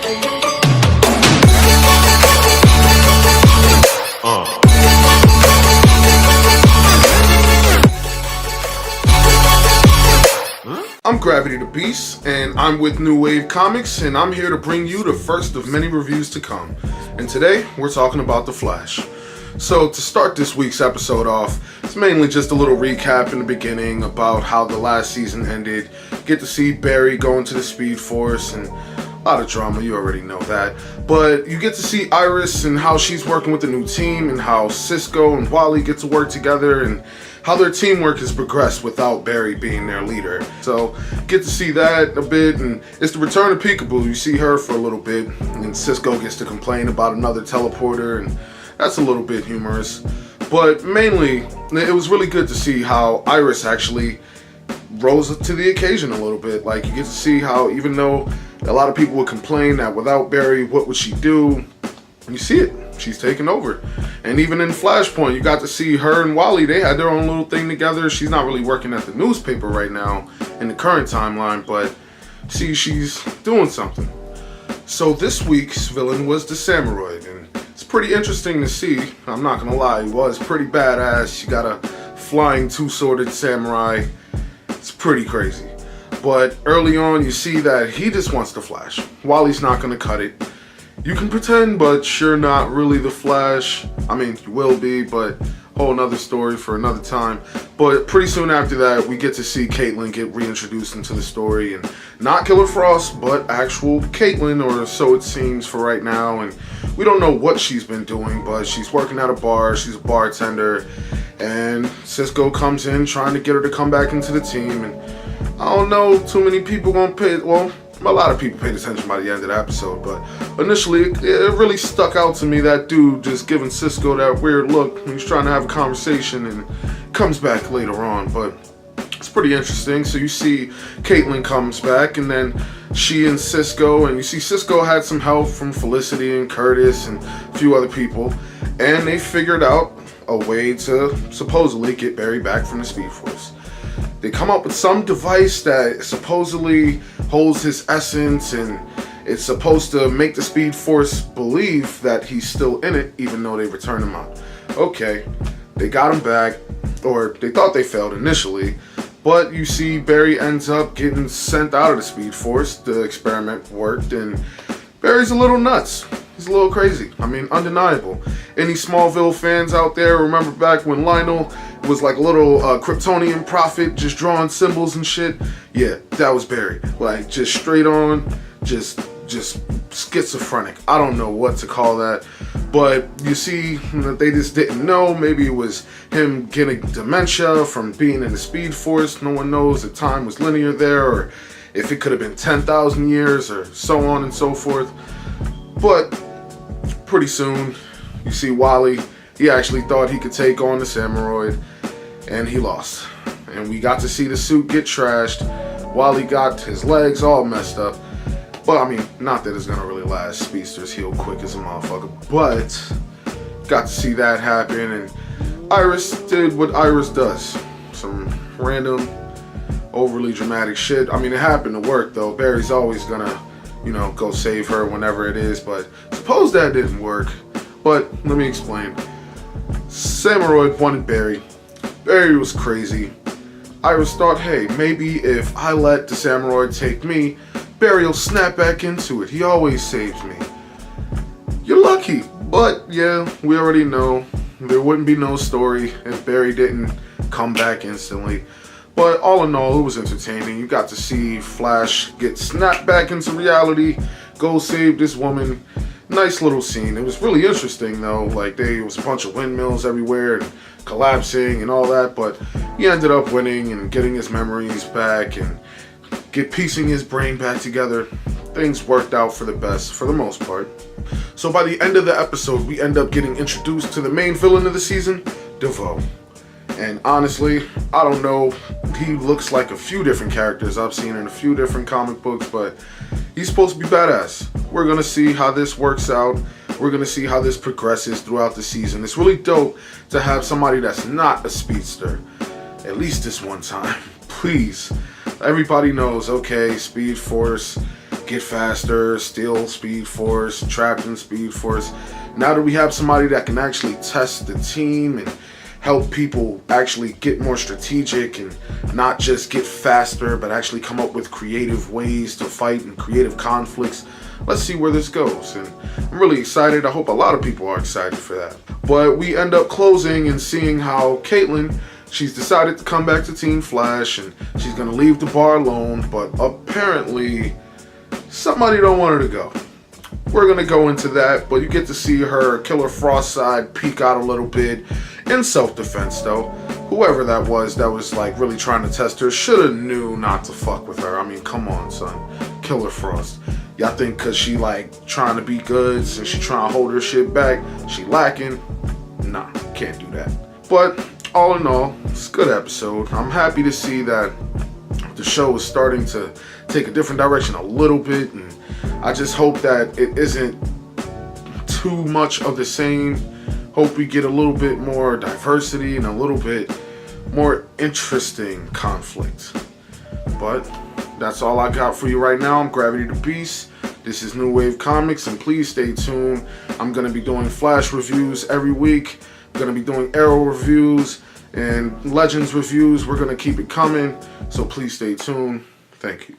I'm Gravity the Beast, and I'm with New Wave Comics, and I'm here to bring you the first of many reviews to come. And today, we're talking about The Flash. So, to start this week's episode off, it's mainly just a little recap in the beginning about how the last season ended. Get to see Barry go into the Speed Force, and a lot of drama, you already know that. But you get to see Iris and how she's working with the new team, and how Cisco and Wally get to work together, and how their teamwork has progressed without Barry being their leader. So, get to see that a bit, and it's the return of Peekaboo. You see her for a little bit, and Cisco gets to complain about another teleporter, and that's a little bit humorous. But mainly, it was really good to see how Iris actually rose to the occasion a little bit. Like, you get to see how, even though a lot of people would complain that without Barry, what would she do? You see it. She's taking over. And even in Flashpoint, you got to see her and Wally. They had their own little thing together. She's not really working at the newspaper right now in the current timeline, but see, she's doing something. So this week's villain was the Samuroid, and it's pretty interesting to see. I'm not gonna lie, he was pretty badass. You got a flying two-sworded samurai. It's pretty crazy. But early on, you see that he just wants the Flash. Wally's not gonna cut it. You can pretend, but you're not really the Flash. I mean, you will be, but whole nother story for another time. But pretty soon after that, we get to see Caitlin get reintroduced into the story, and not Killer Frost, but actual Caitlin, or so it seems for right now. And we don't know what she's been doing, but she's working at a bar. She's a bartender, and Cisco comes in trying to get her to come back into the team. And I don't know, too many people gonna pay. Well, a lot of people paid attention by the end of the episode, but initially it really stuck out to me, that dude just giving Cisco that weird look. He's trying to have a conversation and comes back later on, but it's pretty interesting. So you see Caitlin comes back, and then she and Cisco, and you see Cisco had some help from Felicity and Curtis and a few other people, and they figured out a way to supposedly get Barry back from the Speed Force. They come up with some device that supposedly holds his essence, and it's supposed to make the Speed Force believe that he's still in it, even though they return him out. Okay, they got him back, or they thought they failed initially, but you see Barry ends up getting sent out of the Speed Force. The experiment worked, and Barry's a little nuts. He's a little crazy. I mean, undeniable. Any Smallville fans out there remember back when Lionel was like a little Kryptonian prophet just drawing symbols and shit? Yeah, that was Barry. Like, just straight on, just schizophrenic. I don't know what to call that. But you see that they just didn't know. Maybe it was him getting dementia from being in the Speed Force. No one knows if time was linear there, or if it could have been 10,000 years, or so on and so forth. But pretty soon, you see Wally. He actually thought he could take on the Samuroid, and he lost. And we got to see the suit get trashed. Wally got his legs all messed up. But I mean, not that it's gonna really last. Speedsters heal quick as a motherfucker. But got to see that happen, and Iris did what Iris does. Some random, overly dramatic shit. I mean, it happened to work though. Barry's always gonna, go save her whenever it is, but suppose that didn't work. But let me explain. Samuroid wanted Barry. Barry was crazy. Iris thought, hey, maybe if I let the Samuroid take me, Barry will snap back into it. He always saves me. You're lucky. But yeah, we already know there wouldn't be no story if Barry didn't come back instantly. But all in all, it was entertaining. You got to see Flash get snapped back into reality, go save this woman. Nice little scene. It was really interesting though. Like, there was a bunch of windmills everywhere and collapsing and all that, but he ended up winning and getting his memories back and piecing his brain back together. Things worked out for the best for the most part. So by the end of the episode, we end up getting introduced to the main villain of the season, DeVoe. And honestly, I don't know, he looks like a few different characters I've seen in a few different comic books, but he's supposed to be badass. We're gonna see how this works out. We're gonna see how this progresses throughout the season. It's really dope to have somebody that's not a speedster, at least this one time. Please. Everybody knows, okay, Speed Force, get faster, steal Speed Force, trapped in Speed Force. Now that we have somebody that can actually test the team and help people actually get more strategic and not just get faster, but actually come up with creative ways to fight and creative conflicts, let's see where this goes. And I'm really excited. I hope a lot of people are excited for that. But we end up closing and seeing how Caitlyn, she's decided to come back to Team Flash and she's gonna leave the bar alone, but apparently somebody don't want her to go. We're gonna go into that, but you get to see her Killer Frost side peek out a little bit in self-defense though. Whoever that was like really trying to test her should have knew not to fuck with her. I mean, come on, son. Killer Frost. Y'all think cause she like trying to be good, so she trying to hold her shit back, she lacking? Nah, can't do that. But all in all, it's a good episode. I'm happy to see that the show is starting to take a different direction a little bit, and I just hope that it isn't too much of the same. Hope we get a little bit more diversity and a little bit more interesting conflict. But that's all I got for you right now. I'm Gravity the Beast. This is New Wave Comics, and please stay tuned. I'm going to be doing Flash reviews every week. I'm going to be doing Arrow reviews and Legends reviews. We're going to keep it coming, so please stay tuned. Thank you.